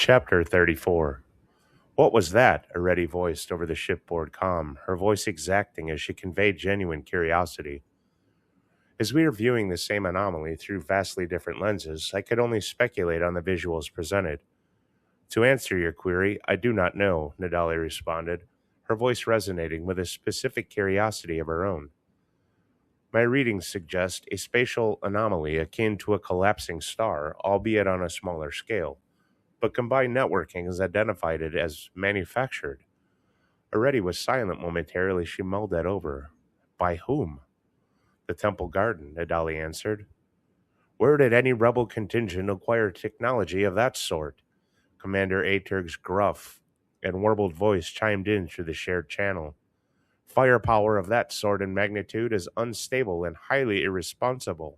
Chapter 34. What was that? Areti voiced over the shipboard comm, her voice exacting as she conveyed genuine curiosity. As we were viewing the same anomaly through vastly different lenses, I could only speculate on the visuals presented. To answer your query, I do not know, Nadali responded, her voice resonating with a specific curiosity of her own. My readings suggest a spatial anomaly akin to a collapsing star, albeit on a smaller scale, but combined networking has identified it as manufactured. Areti was silent momentarily. She mulled that over. By whom? The Temple Garden, Nadali answered. Where did any rebel contingent acquire technology of that sort? Commander Aturg's gruff and warbled voice chimed in through the shared channel. Firepower of that sort and magnitude is unstable and highly irresponsible.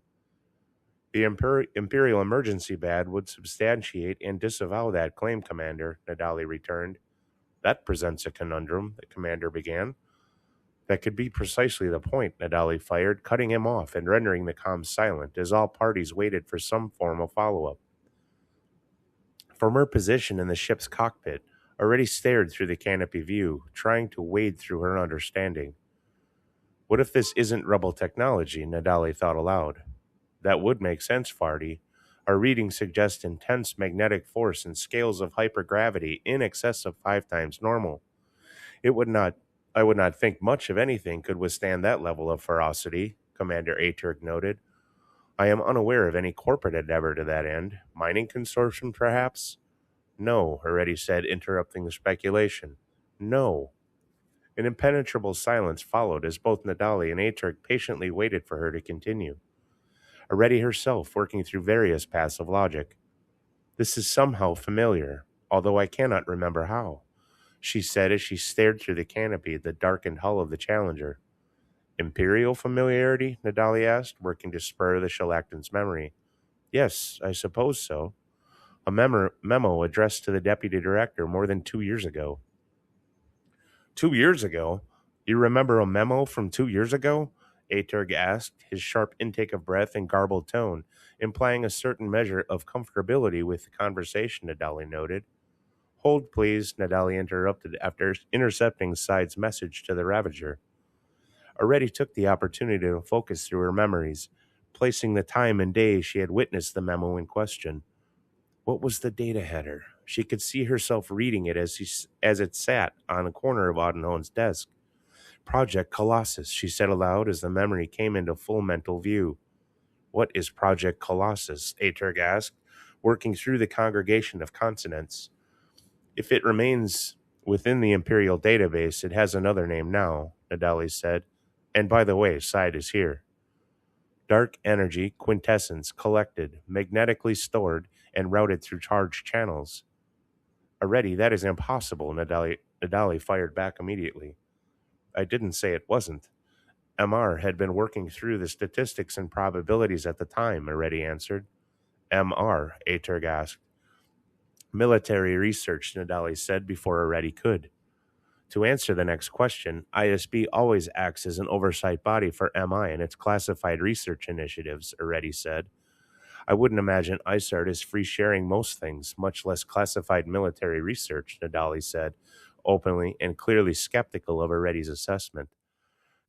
The Imperial emergency badge would substantiate and disavow that claim, Commander, Nadali returned. That presents a conundrum, the commander began. That could be precisely the point, Nadali fired, cutting him off and rendering the comm silent as all parties waited for some form of follow-up. From her position in the ship's cockpit, Areti stared through the canopy view, trying to wade through her understanding. What if this isn't rebel technology? Nadali thought aloud. That would make sense, Farty. Our readings suggest intense magnetic force and scales of hypergravity in excess of 5 times normal. I would not think much of anything could withstand that level of ferocity, Commander Aturg noted. I am unaware of any corporate endeavor to that end. Mining consortium, perhaps? No, Areti said, interrupting the speculation. No. An impenetrable silence followed as both Nadali and Aturg patiently waited for her to continue. Areti herself working through various paths of logic. This is somehow familiar, although I cannot remember how, she said as she stared through the canopy at the darkened hull of the Challenger. Imperial familiarity? Nadali asked, working to spur the Shalactan's memory. Yes, I suppose so. A memo addressed to the Deputy Director more than 2 years ago. 2 years ago? You remember a memo from 2 years ago? Aturg asked, his sharp intake of breath and garbled tone implying a certain measure of comfortability with the conversation, Nadali noted. Hold, please, Nadali interrupted after intercepting Side's message to the Ravager. Areti took the opportunity to focus through her memories, placing the time and day she had witnessed the memo in question. What was the data header? She could see herself reading it as it sat on a corner of Audenhone's desk. Project Colossus, she said aloud as the memory came into full mental view. What is Project Colossus? Aturg asked, working through the congregation of consonants. If it remains within the Imperial database, it has another name now, Nadali said. And by the way, Side is here. Dark energy, quintessence, collected, magnetically stored, and routed through charged channels. Areti, that is impossible, Nadali fired back immediately. I didn't say it wasn't. MR had been working through the statistics and probabilities at the time, Areti answered. MR, Aturg asked. Military research, Nadali said before Areti could. To answer the next question, ISB always acts as an oversight body for MI and its classified research initiatives, Areti said. I wouldn't imagine ISART is free-sharing most things, much less classified military research, Nadali said, openly and clearly skeptical of Areti's assessment.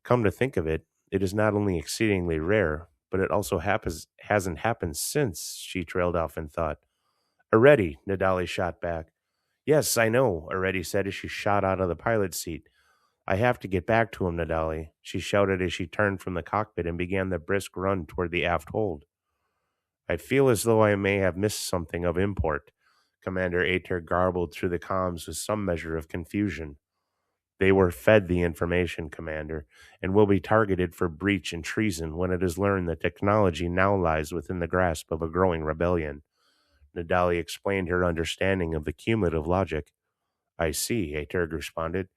Come to think of it, it is not only exceedingly rare, but it also hasn't happened since, she trailed off in thought. Areti, Nadali shot back. Yes, I know, Areti said as she shot out of the pilot seat. I have to get back to him, Nadali, she shouted as she turned from the cockpit and began the brisk run toward the aft hold. I feel as though I may have missed something of import, Commander Aturg garbled through the comms with some measure of confusion. They were fed the information, Commander, and will be targeted for breach and treason when it is learned that technology now lies within the grasp of a growing rebellion. Nadali explained her understanding of the cumulative logic. I see, Aturg responded,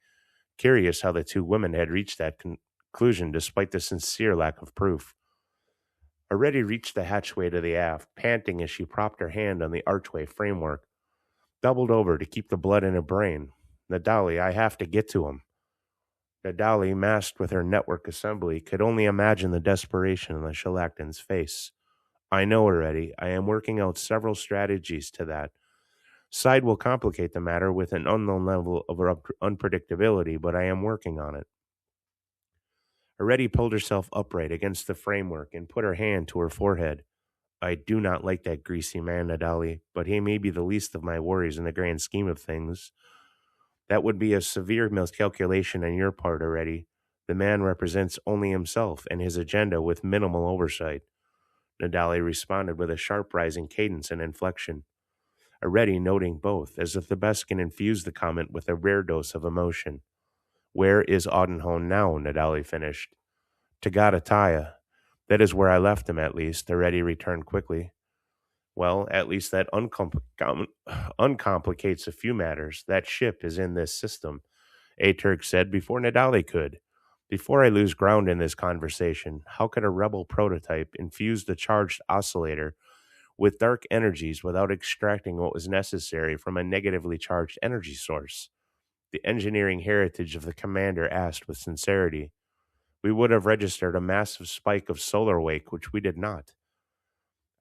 curious how the two women had reached that conclusion despite the sincere lack of proof. Areti reached the hatchway to the aft, panting as she propped her hand on the archway framework. Doubled over to keep the blood in her brain. Nadali, I have to get to him. Nadali, masked with her network assembly, could only imagine the desperation on the Shalactan's face. I know, Areti. I am working out several strategies to that. Side will complicate the matter with an unknown level of unpredictability, but I am working on it. Areti pulled herself upright against the framework and put her hand to her forehead. I do not like that greasy man, Nadali, but he may be the least of my worries in the grand scheme of things. That would be a severe miscalculation on your part, Areti. The man represents only himself and his agenda with minimal oversight. Nadali responded with a sharp rising cadence and inflection, Areti noting both, as if the Beskin infused the comment with a rare dose of emotion. Where is Audenhone now? Nadali finished. Tagadataya. That is where I left him, at least, Areti returned quickly. Well, at least that uncomplicates a few matters. That ship is in this system, Aturg said before Nadali could. Before I lose ground in this conversation, how could a rebel prototype infuse the charged oscillator with dark energies without extracting what was necessary from a negatively charged energy source? The engineering heritage of the commander asked with sincerity. We would have registered a massive spike of solar wake, which we did not.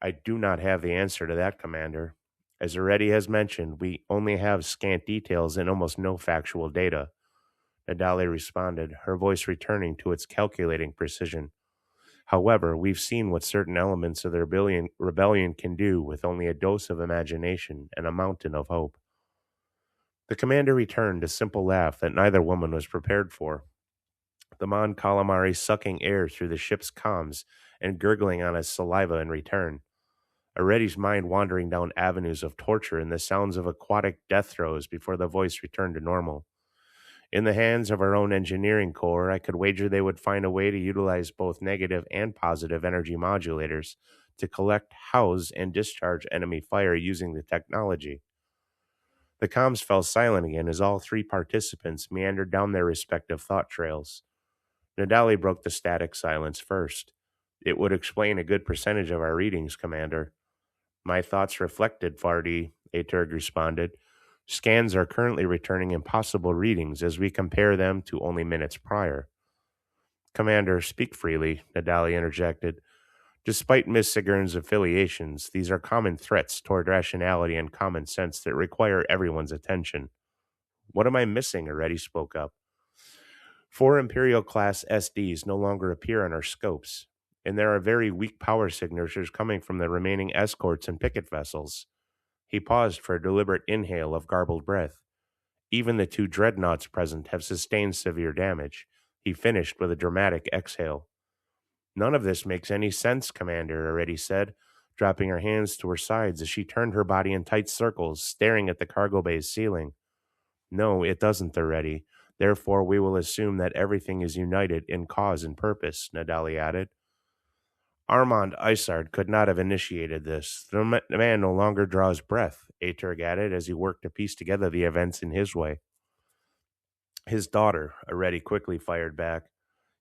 I do not have the answer to that, Commander. As Areti has mentioned, we only have scant details and almost no factual data. Nadali responded, her voice returning to its calculating precision. However, we've seen what certain elements of the rebellion can do with only a dose of imagination and a mountain of hope. The commander returned a simple laugh that neither woman was prepared for. The Mon Calamari sucking air through the ship's comms and gurgling on his saliva in return. Areti's mind wandering down avenues of torture and the sounds of aquatic death throes before the voice returned to normal. In the hands of our own engineering corps, I could wager they would find a way to utilize both negative and positive energy modulators to collect, house, and discharge enemy fire using the technology. The comms fell silent again as all three participants meandered down their respective thought trails. Nadali broke the static silence first. It would explain a good percentage of our readings, Commander. My thoughts reflected, Fardi, Aturg responded. Scans are currently returning impossible readings as we compare them to only minutes prior. Commander, speak freely, Nadali interjected. Despite Miss Sigurn's affiliations, these are common threats toward rationality and common sense that require everyone's attention. What am I missing? Areti spoke up. 4 Imperial-class SDs no longer appear on our scopes, and there are very weak power signatures coming from the remaining escorts and picket vessels. He paused for a deliberate inhale of garbled breath. Even the 2 dreadnoughts present have sustained severe damage. He finished with a dramatic exhale. None of this makes any sense, Commander, Areti said, dropping her hands to her sides as she turned her body in tight circles, staring at the cargo bay's ceiling. No, it doesn't, Areti. Therefore, we will assume that everything is united in cause and purpose, Nadali added. Armand Isard could not have initiated this. The man no longer draws breath, Aturg added as he worked to piece together the events in his way. His daughter, Areti quickly fired back.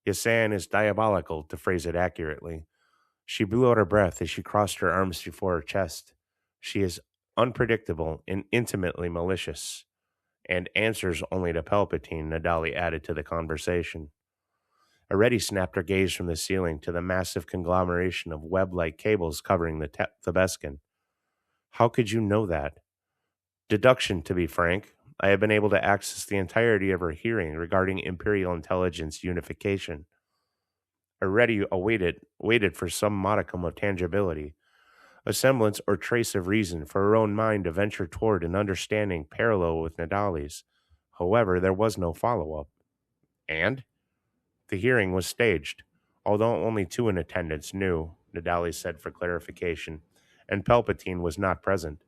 Yasan is diabolical, to phrase it accurately. She blew out her breath as she crossed her arms before her chest. She is unpredictable and intimately malicious, and answers only to Palpatine, Nadali added to the conversation. Areti snapped her gaze from the ceiling to the massive conglomeration of web-like cables covering the Beskin. How could you know that? Deduction, to be frank. I have been able to access the entirety of her hearing regarding Imperial intelligence unification. Areti waited for some modicum of tangibility, a semblance or trace of reason for her own mind to venture toward an understanding parallel with Nadali's. However, there was no follow-up. And? The hearing was staged, although only 2 in attendance knew, Nadali said for clarification, and Palpatine was not present.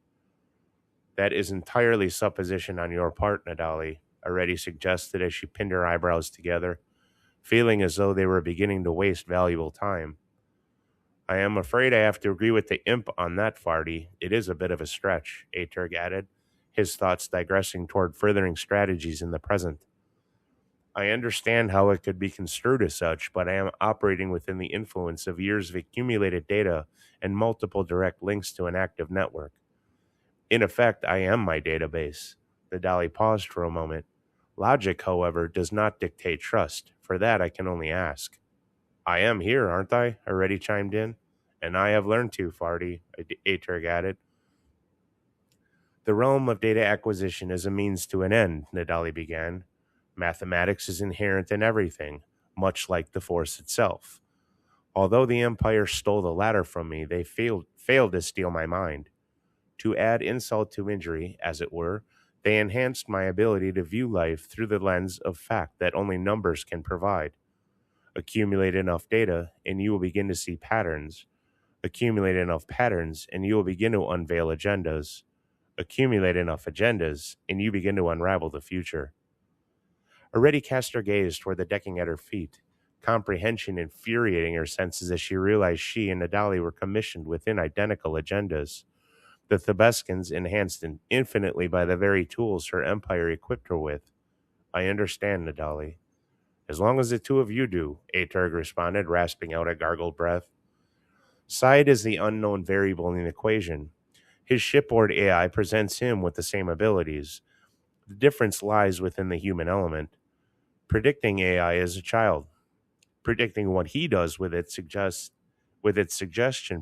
That is entirely supposition on your part, Nadali, Areti suggested as she pinned her eyebrows together, feeling as though they were beginning to waste valuable time. I am afraid I have to agree with the imp on that, Fardi. It is a bit of a stretch, Aturg added, his thoughts digressing toward furthering strategies in the present. I understand how it could be construed as such, but I am operating within the influence of years of accumulated data and multiple direct links to an active network. In effect, I am my database. Nadali paused for a moment. Logic, however, does not dictate trust. For that, I can only ask. I am here, aren't I? Areti chimed in. And I have learned to, Fardi, Aturg added. The realm of data acquisition is a means to an end, Nadali began. Mathematics is inherent in everything, much like the Force itself. Although the Empire stole the latter from me, they failed to steal my mind. To add insult to injury, as it were, they enhanced my ability to view life through the lens of fact that only numbers can provide. Accumulate enough data, and you will begin to see patterns. Accumulate enough patterns, and you will begin to unveil agendas. Accumulate enough agendas, and you begin to unravel the future. Areti cast her gaze toward the decking at her feet, comprehension infuriating her senses as she realized she and Nadali were commissioned within identical agendas. The Thebeskans enhanced infinitely by the very tools her empire equipped her with. I understand, Nadali. As long as the two of you do, Aturg responded, rasping out a gargled breath. Side is the unknown variable in the equation. His shipboard AI presents him with the same abilities. The difference lies within the human element. Predicting AI is a child. Predicting what he does with its suggestion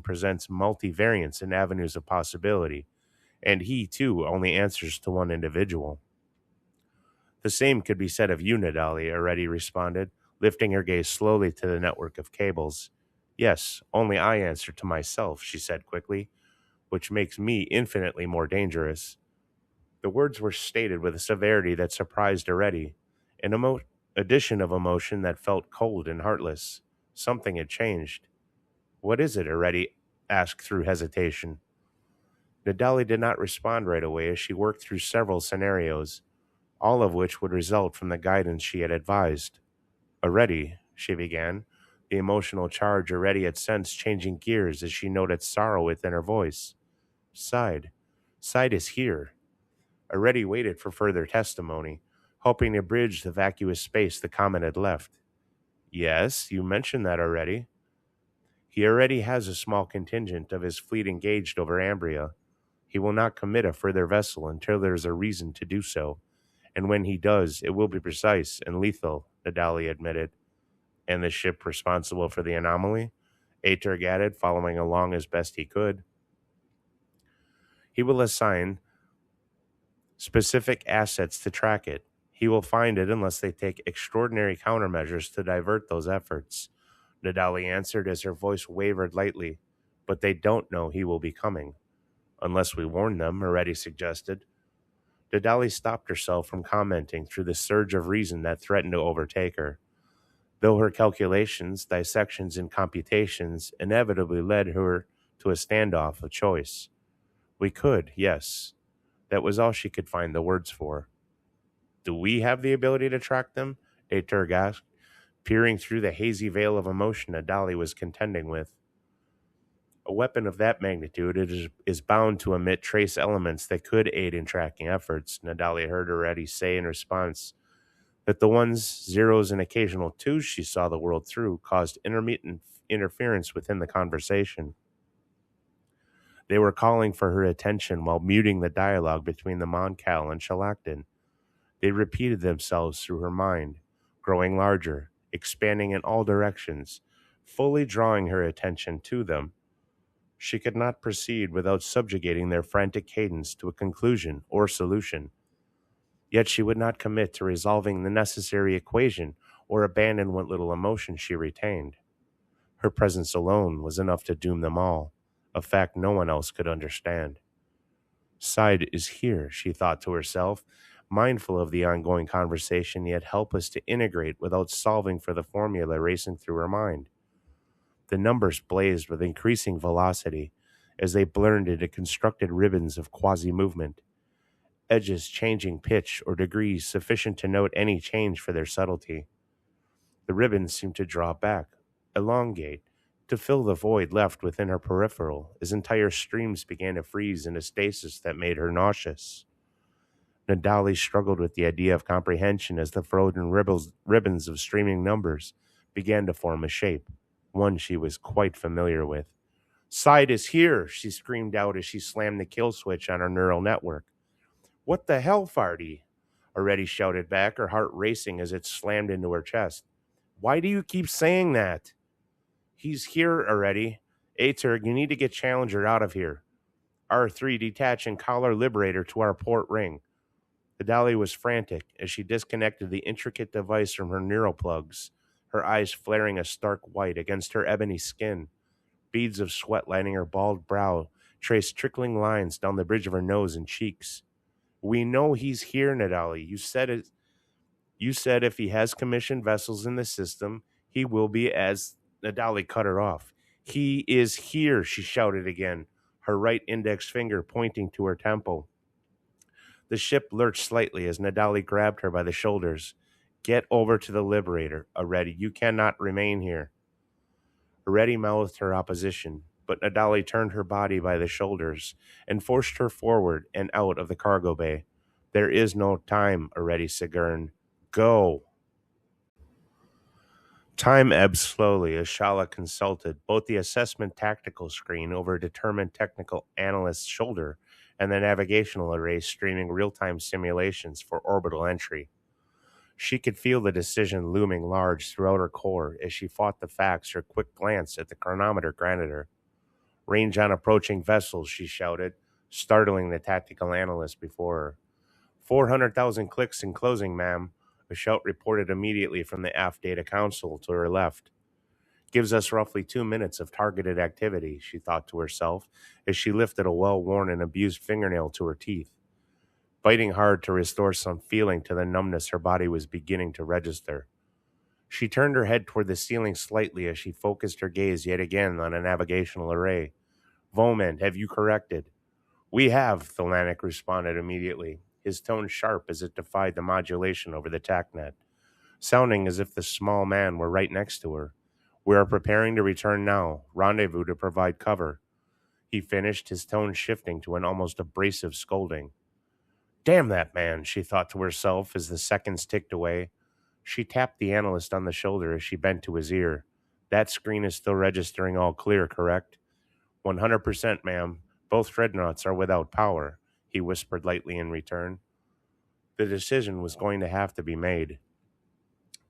presents multivariants and avenues of possibility, and he, too, only answers to one individual. The same could be said of you, Nadali, Areti responded, lifting her gaze slowly to the network of cables. Yes, only I answer to myself, she said quickly, which makes me infinitely more dangerous. The words were stated with a severity that surprised Areti, an addition of emotion that felt cold and heartless. Something had changed. What is it? Areti asked through hesitation. Nadali did not respond right away as she worked through several scenarios, all of which would result from the guidance she had advised. Areti, she began, the emotional charge Areti had sensed changing gears as she noted sorrow within her voice. Side is here. Areti waited for further testimony, hoping to bridge the vacuous space the comet had left. Yes, you mentioned that already. He already has a small contingent of his fleet engaged over Ambria. He will not commit a further vessel until there is a reason to do so, and when he does, it will be precise and lethal, Nadali admitted. And the ship responsible for the anomaly? Aturg added, following along as best he could. He will assign specific assets to track it. He will find it unless they take extraordinary countermeasures to divert those efforts, Nadali answered as her voice wavered lightly. But they don't know he will be coming. Unless we warn them, Areti suggested. Nadali stopped herself from commenting through the surge of reason that threatened to overtake her, though her calculations, dissections, and computations inevitably led her to a standoff of choice. We could, yes. That was all she could find the words for. Do we have the ability to track them? Aturg asked, peering through the hazy veil of emotion Nadali was contending with. A weapon of that magnitude is bound to emit trace elements that could aid in tracking efforts, Nadali heard Areti say in response that the ones, zeros, and occasional twos she saw the world through caused intermittent interference within the conversation. They were calling for her attention while muting the dialogue between the Moncal and Shalaktin. They repeated themselves through her mind, growing larger, expanding in all directions, fully drawing her attention to them. She could not proceed without subjugating their frantic cadence to a conclusion or solution. Yet she would not commit to resolving the necessary equation or abandon what little emotion she retained. Her presence alone was enough to doom them all, a fact no one else could understand. Side is here, she thought to herself, mindful of the ongoing conversation, yet helpless to integrate without solving for the formula racing through her mind. The numbers blazed with increasing velocity as they blurred into constructed ribbons of quasi-movement, edges changing pitch or degrees sufficient to note any change for their subtlety. The ribbons seemed to draw back, elongate, to fill the void left within her peripheral as entire streams began to freeze in a stasis that made her nauseous. Nadali struggled with the idea of comprehension as the frozen ribbons of streaming numbers began to form a shape, one she was quite familiar with. Side is here, she screamed out as she slammed the kill switch on her neural network. What the hell, Farty? Areti shouted back, her heart racing as it slammed into her chest. Why do you keep saying that? He's here, Areti. Aturg, you need to get Challenger out of here. R3 detach and collar Liberator to our port ring. Nadali was frantic as she disconnected the intricate device from her neural plugs, her eyes flaring a stark white against her ebony skin. Beads of sweat lining her bald brow traced trickling lines down the bridge of her nose and cheeks. We know he's here, Nadali. You said it. You said if he has commissioned vessels in the system, he will be as... Nadali cut her off. He is here, she shouted again, her right index finger pointing to her temple. The ship lurched slightly as Nadali grabbed her by the shoulders. Get over to the Liberator, Areti. You cannot remain here. Areti mouthed her opposition, but Nadali turned her body by the shoulders and forced her forward and out of the cargo bay. There is no time, Areti Sigurn. Go! Time ebbed slowly as Shallah consulted both the assessment tactical screen over a determined technical analyst's shoulder and the navigational array streaming real-time simulations for orbital entry. She could feel the decision looming large throughout her core as she fought the facts. Her quick glance at the chronometer granted her. Range on approaching vessels, she shouted, startling the tactical analyst before her. 400,000 clicks in closing, ma'am. A shout reported immediately from the aft data console to her left. Gives us roughly 2 minutes of targeted activity, she thought to herself as she lifted a well-worn and abused fingernail to her teeth, biting hard to restore some feeling to the numbness her body was beginning to register. She turned her head toward the ceiling slightly as she focused her gaze yet again on a navigational array. Voman, have you corrected? We have, Thalanik responded immediately, his tone sharp as it defied the modulation over the TACnet, sounding as if the small man were right next to her. We are preparing to return now. Rendezvous to provide cover. He finished, his tone shifting to an almost abrasive scolding. Damn that man, she thought to herself as the seconds ticked away. She tapped the analyst on the shoulder as she bent to his ear. That screen is still registering all clear, correct? 100%, ma'am. Both dreadnoughts are without power, he whispered lightly in return. The decision was going to have to be made.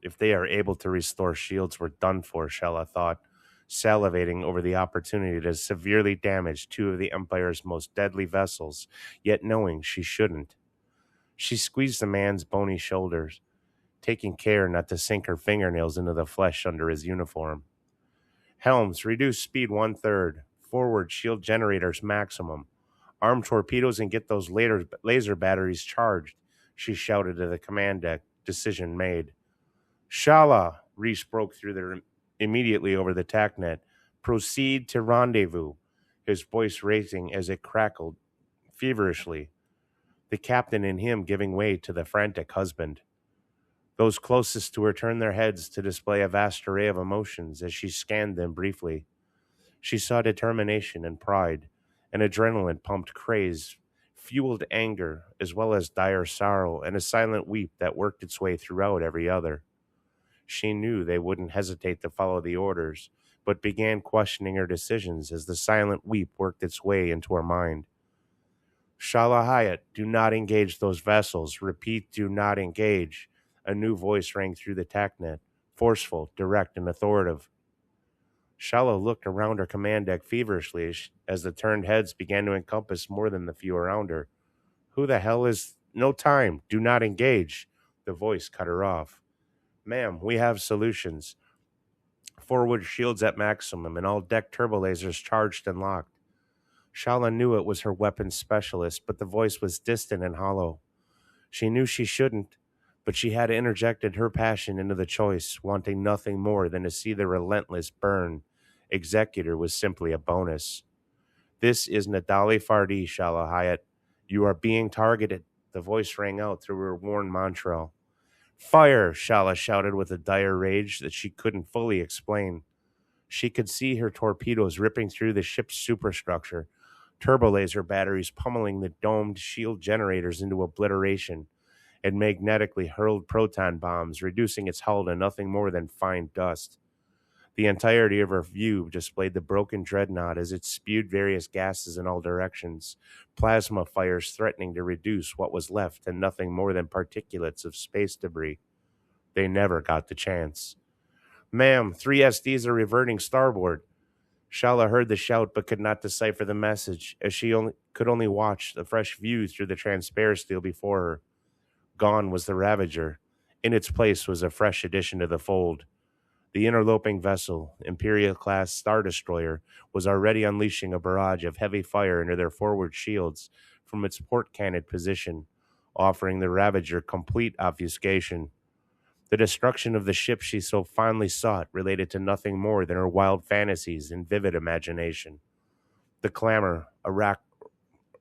If they are able to restore shields, we're done for, Shallah thought, salivating over the opportunity to severely damage two of the Empire's most deadly vessels, yet knowing she shouldn't. She squeezed the man's bony shoulders, taking care not to sink her fingernails into the flesh under his uniform. Helms, reduce speed 1/3. Forward shield generators maximum. Arm torpedoes and get those laser batteries charged, she shouted to the command deck. Decision made. Shallah, Reece broke through there immediately over the TACnet. Proceed to rendezvous, his voice raising as it crackled feverishly, the captain in him giving way to the frantic husband. Those closest to her turned their heads to display a vast array of emotions as she scanned them briefly. She saw determination and pride, an adrenaline-pumped craze, fueled anger, as well as dire sorrow and a silent weep that worked its way throughout every other. She knew they wouldn't hesitate to follow the orders, but began questioning her decisions as the silent weep worked its way into her mind. Shallah Hyuat, do not engage those vessels. Repeat, do not engage. A new voice rang through the TACnet, forceful, direct, and authoritative. Shallah looked around her command deck feverishly as the turned heads began to encompass more than the few around her. Who the hell is... No time. Do not engage. The voice cut her off. Ma'am, we have solutions. Forward shields at maximum and all deck turbolasers charged and locked. Shallah knew it was her weapons specialist, but the voice was distant and hollow. She knew she shouldn't, but she had interjected her passion into the choice, wanting nothing more than to see the relentless burn. Executor was simply a bonus. This is Nadali Fardi, Shallah Hyuat. You are being targeted. The voice rang out through her worn mantra. Fire, Shallah shouted with a dire rage that she couldn't fully explain. She could see her torpedoes ripping through the ship's superstructure, turbolaser batteries pummeling the domed shield generators into obliteration, and magnetically hurled proton bombs, reducing its hull to nothing more than fine dust. The entirety of her view displayed the broken dreadnought as it spewed various gases in all directions, plasma fires threatening to reduce what was left to nothing more than particulates of space debris. They never got the chance. Ma'am, 3 SDs are reverting starboard. Shallah heard the shout but could not decipher the message, as she could only watch the fresh view through the transparency before her. Gone was the Ravager. In its place was a fresh addition to the fold. The interloping vessel, Imperial-class Star Destroyer, was already unleashing a barrage of heavy fire into their forward shields from its port-cannon position, offering the Ravager complete obfuscation. The destruction of the ship she so fondly sought related to nothing more than her wild fantasies and vivid imagination. The clamor, a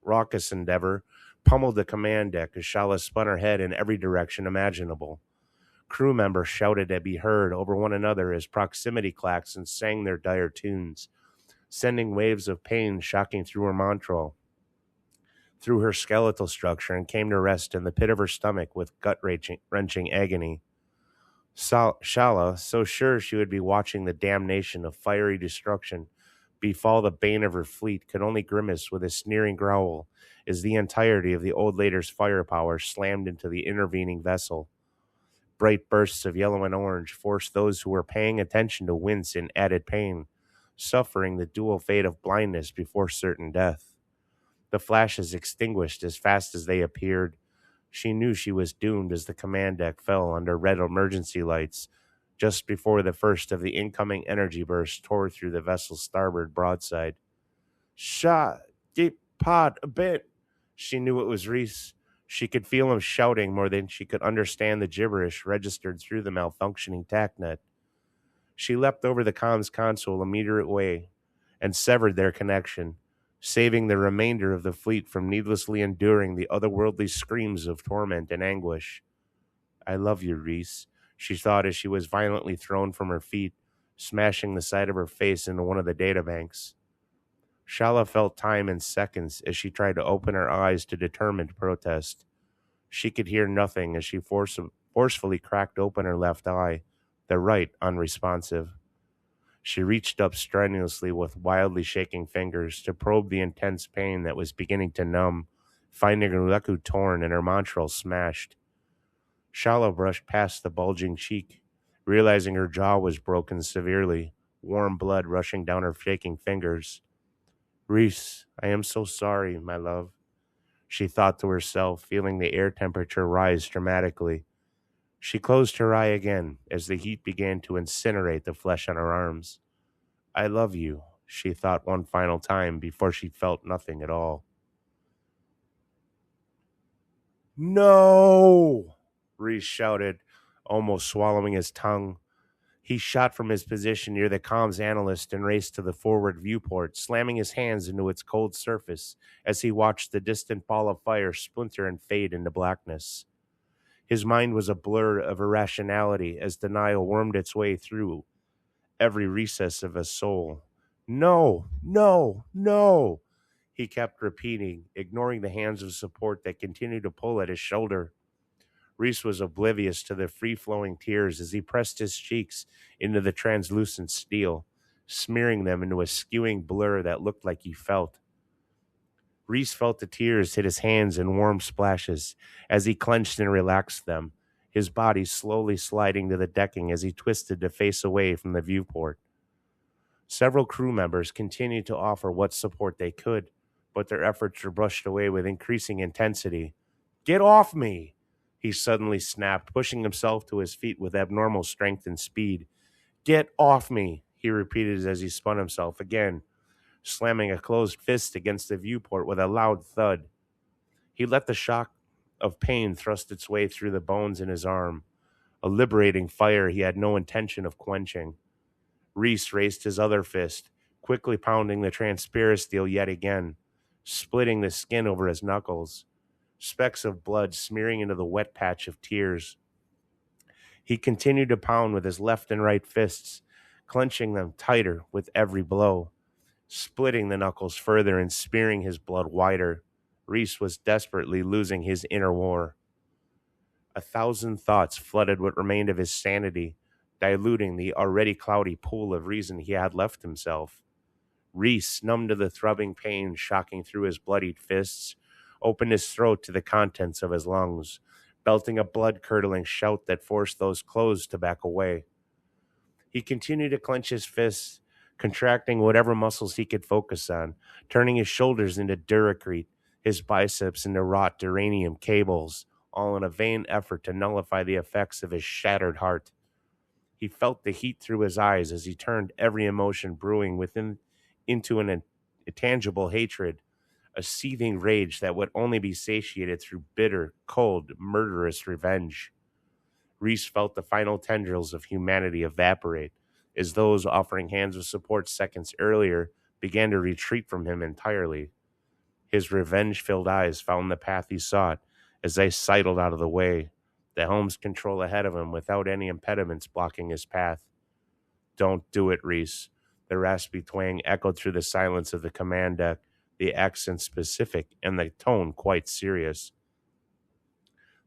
raucous endeavor, pummeled the command deck as Shallah spun her head in every direction imaginable. Crew members shouted to be heard over one another as proximity klaxons sang their dire tunes, sending waves of pain shocking through her montrol, through her skeletal structure, and came to rest in the pit of her stomach with gut-wrenching agony. Shallah, so sure she would be watching the damnation of fiery destruction befall the bane of her fleet, could only grimace with a sneering growl as the entirety of the old lady's firepower slammed into the intervening vessel. Bright bursts of yellow and orange forced those who were paying attention to wince in added pain, suffering the dual fate of blindness before certain death. The flashes extinguished as fast as they appeared. She knew she was doomed as the command deck fell under red emergency lights, just before the first of the incoming energy bursts tore through the vessel's starboard broadside. "Shot! Deep pod a bit!" She knew it was Reece. She could feel him shouting more than she could understand the gibberish registered through the malfunctioning TACnet. She leapt over the comms console a meter away and severed their connection, saving the remainder of the fleet from needlessly enduring the otherworldly screams of torment and anguish. "I love you, Reece," she thought as she was violently thrown from her feet, smashing the side of her face into one of the databanks. Shallah felt time in seconds as she tried to open her eyes to determined protest. She could hear nothing as she forcefully cracked open her left eye, the right unresponsive. She reached up strenuously with wildly shaking fingers to probe the intense pain that was beginning to numb, finding her leku torn and her montrol smashed. Shallah brushed past the bulging cheek, realizing her jaw was broken severely, warm blood rushing down her shaking fingers. "Reece, I am so sorry, my love," she thought to herself, feeling the air temperature rise dramatically. She closed her eye again as the heat began to incinerate the flesh on her arms. "I love you," she thought one final time before she felt nothing at all. "No!" Reece shouted, almost swallowing his tongue. He shot from his position near the comms analyst and raced to the forward viewport, slamming his hands into its cold surface as he watched the distant ball of fire splinter and fade into blackness. His mind was a blur of irrationality as denial wormed its way through every recess of his soul. "No, no, no," he kept repeating, ignoring the hands of support that continued to pull at his shoulder. Reece was oblivious to the free-flowing tears as he pressed his cheeks into the translucent steel, smearing them into a skewing blur that looked like he felt. Reece felt the tears hit his hands in warm splashes as he clenched and relaxed them, his body slowly sliding to the decking as he twisted to face away from the viewport. Several crew members continued to offer what support they could, but their efforts were brushed away with increasing intensity. "Get off me!" he suddenly snapped, pushing himself to his feet with abnormal strength and speed. "Get off me!" he repeated as he spun himself again, slamming a closed fist against the viewport with a loud thud. He let the shock of pain thrust its way through the bones in his arm, a liberating fire he had no intention of quenching. Reece raised his other fist, quickly pounding the transparent steel yet again, splitting the skin over his knuckles, specks of blood smearing into the wet patch of tears. He continued to pound with his left and right fists, clenching them tighter with every blow, splitting the knuckles further and smearing his blood wider. Reece was desperately losing his inner war. 1,000 thoughts flooded what remained of his sanity, diluting the already cloudy pool of reason he had left himself. Reece, numb to the throbbing pain shocking through his bloodied fists, opened his throat to the contents of his lungs, belting a blood-curdling shout that forced those closed to back away. He continued to clench his fists, contracting whatever muscles he could focus on, turning his shoulders into duracrete, his biceps into wrought duranium cables, all in a vain effort to nullify the effects of his shattered heart. He felt the heat through his eyes as he turned every emotion brewing within into an intangible hatred, a seething rage that would only be satiated through bitter, cold, murderous revenge. Reece felt the final tendrils of humanity evaporate as those offering hands of support seconds earlier began to retreat from him entirely. His revenge-filled eyes found the path he sought as they sidled out of the way, the helm's control ahead of him without any impediments blocking his path. "Don't do it, Reece." The raspy twang echoed through the silence of the command deck, the accent specific and the tone quite serious.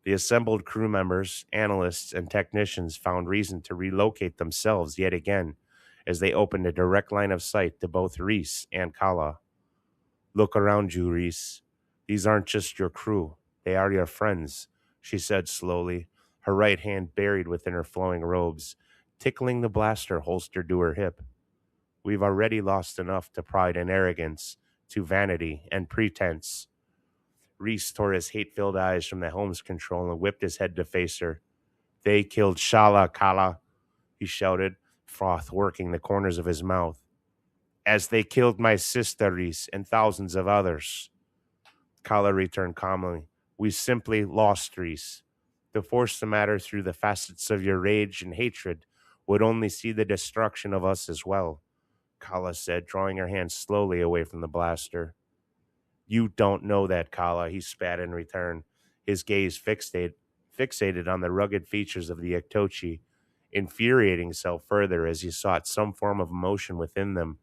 The assembled crew members, analysts, and technicians found reason to relocate themselves yet again as they opened a direct line of sight to both Reece and Kalla. "Look around you, Reece. These aren't just your crew. They are your friends," she said slowly, her right hand buried within her flowing robes, tickling the blaster holstered to her hip. "We've already lost enough to pride and arrogance, to vanity and pretense." Reece tore his hate-filled eyes from the helm's control and whipped his head to face her. "They killed Shallah, Kalla," he shouted, froth working the corners of his mouth. "As they killed my sister, Reece, and thousands of others." Kalla returned calmly. "We simply lost, Reece. To force the matter through the facets of your rage and hatred would only see the destruction of us as well," Kalla said, drawing her hand slowly away from the blaster. "You don't know that, Kalla," he spat in return, his gaze fixated on the rugged features of the Iktochi, infuriating himself further as he sought some form of emotion within them.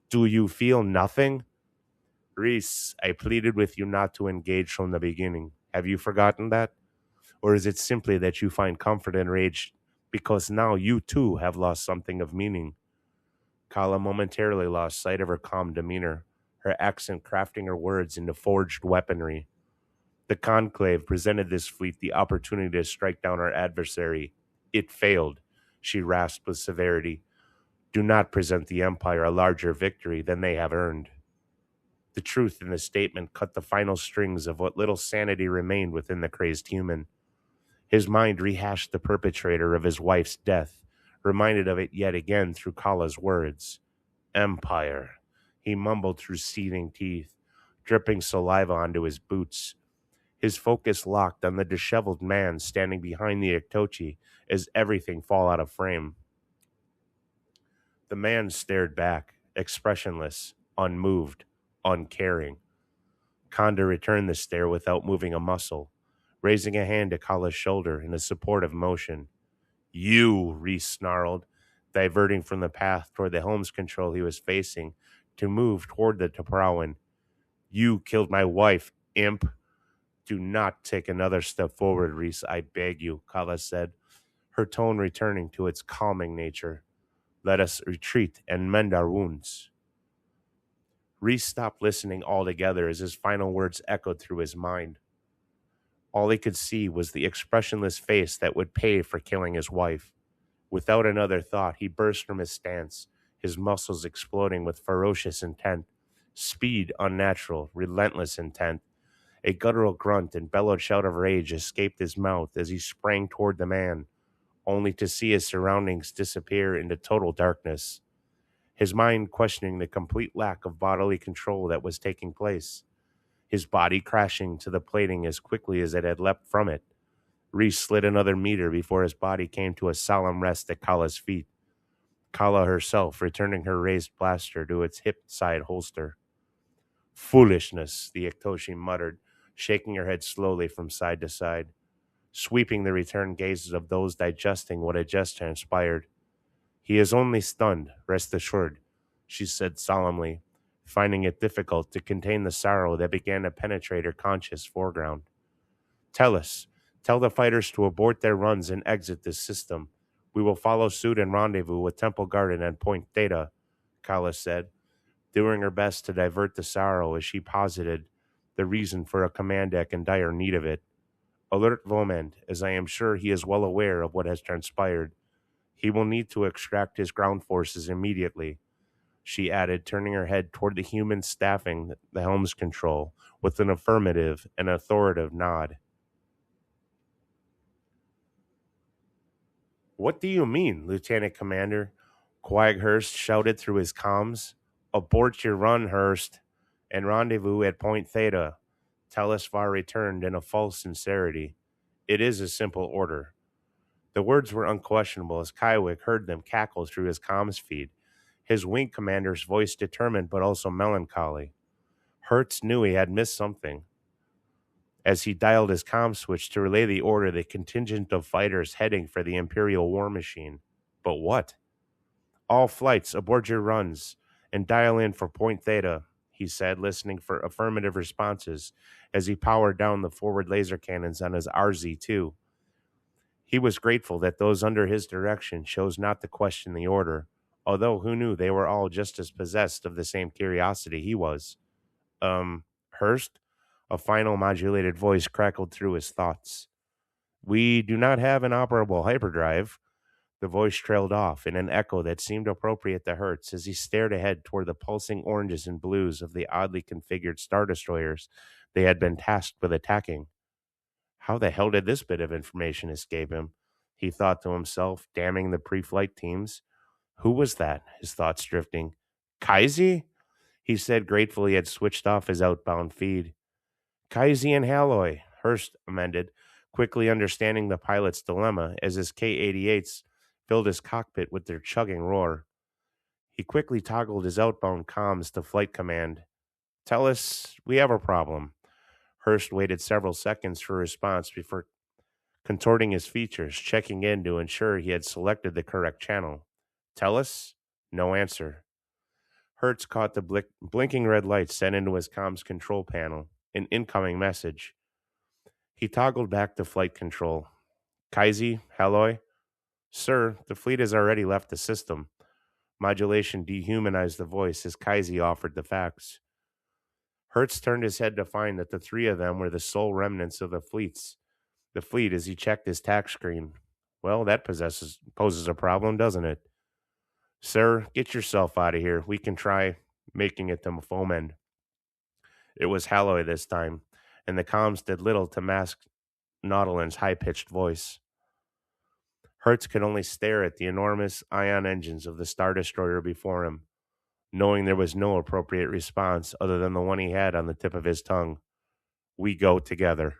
"Do you feel nothing?" "Reece, I pleaded with you not to engage from the beginning. Have you forgotten that? Or is it simply that you find comfort in rage because now you too have lost something of meaning?" Kalla momentarily lost sight of her calm demeanor, her accent crafting her words into forged weaponry. The Conclave presented this fleet the opportunity to strike down our adversary. It failed, she rasped with severity. Do not present the Empire a larger victory than they have earned. The truth in the statement cut the final strings of what little sanity remained within the crazed human. His mind rehashed the perpetrator of his wife's death, reminded of it yet again through Kalla's words. "Empire," he mumbled through seething teeth, dripping saliva onto his boots. His focus locked on the disheveled man standing behind the Iktochi as everything fell out of frame. The man stared back, expressionless, unmoved, uncaring. Khanda returned the stare without moving a muscle, raising a hand to Kalla's shoulder in a supportive motion. "You," Reece snarled, diverting from the path toward the helm's control he was facing to move toward the Taprawan. "You killed my wife, imp." "Do not take another step forward, Reece, I beg you," Kalla said, her tone returning to its calming nature. "Let us retreat and mend our wounds." Reece stopped listening altogether as his final words echoed through his mind. All he could see was the expressionless face that would pay for killing his wife. Without another thought, he burst from his stance, his muscles exploding with ferocious intent. Speed unnatural, relentless intent. A guttural grunt and bellowed shout of rage escaped his mouth as he sprang toward the man, only to see his surroundings disappear into total darkness. His mind questioning the complete lack of bodily control that was taking place. His body crashing to the plating as quickly as it had leapt from it. Reece slid another meter before his body came to a solemn rest at Kalla's feet. Kalla herself returning her raised blaster to its hip-side holster. "Foolishness," the Iktoshi muttered, shaking her head slowly from side to side, sweeping the returned gazes of those digesting what had just transpired. "He is only stunned, rest assured," she said solemnly, finding it difficult to contain the sorrow that began to penetrate her conscious foreground. Tell the fighters to abort their runs and exit this system. We will follow suit and rendezvous with Temple Garden and Point Theta," Kalla said, doing her best to divert the sorrow as she posited the reason for a command deck in dire need of it. "Alert Vomend, as I am sure he is well aware of what has transpired. He will need to extract his ground forces immediately. she added, turning her head toward the human staffing the helm's control with an affirmative and authoritative nod. What do you mean, Lieutenant Commander? Quag Hurst shouted through his comms. Abort your run, Hurst, and rendezvous at Point Theta. Telesvar returned in a false sincerity. It is a simple order. The words were unquestionable as Kaiwick heard them cackle through his comms feed, his wing commander's voice determined but also melancholy. Hertz knew he had missed something. As he dialed his comm switch to relay the order, the contingent of fighters heading for the Imperial war machine. But what? All flights, aboard your runs, and dial in for Point Theta, he said, listening for affirmative responses as he powered down the forward laser cannons on his RZ-2. He was grateful that those under his direction chose not to question the order, although who knew they were all just as possessed of the same curiosity he was. Hurst? A final modulated voice crackled through his thoughts. We do not have an operable hyperdrive. The voice trailed off in an echo that seemed appropriate to Hertz as he stared ahead toward the pulsing oranges and blues of the oddly configured star destroyers they had been tasked with attacking. How the hell did this bit of information escape him? He thought to himself, damning the pre-flight teams. Who was that? His thoughts drifting. Kaisi? He said gratefully he had switched off his outbound feed. Kaisi and Halloy, Hurst amended, quickly understanding the pilot's dilemma as his K-88s filled his cockpit with their chugging roar. He quickly toggled his outbound comms to flight command. Tell us, we have a problem. Hurst waited several seconds for a response before contorting his features, checking in to ensure he had selected the correct channel. Tell us? No answer. Hertz caught the blinking red light sent into his comms control panel, an incoming message. He toggled back to flight control. Kaisi, Halloy? Sir, the fleet has already left the system. Modulation dehumanized the voice as Kaisi offered the facts. Hertz turned his head to find that the three of them were the sole remnants of the fleet as he checked his tac screen. Well, that poses a problem, doesn't it? Sir, get yourself out of here. We can try making it to Fomen. It was Halloy this time, and the comms did little to mask Nautilin's high-pitched voice. Hertz could only stare at the enormous ion engines of the Star Destroyer before him, knowing there was no appropriate response other than the one he had on the tip of his tongue. We go together.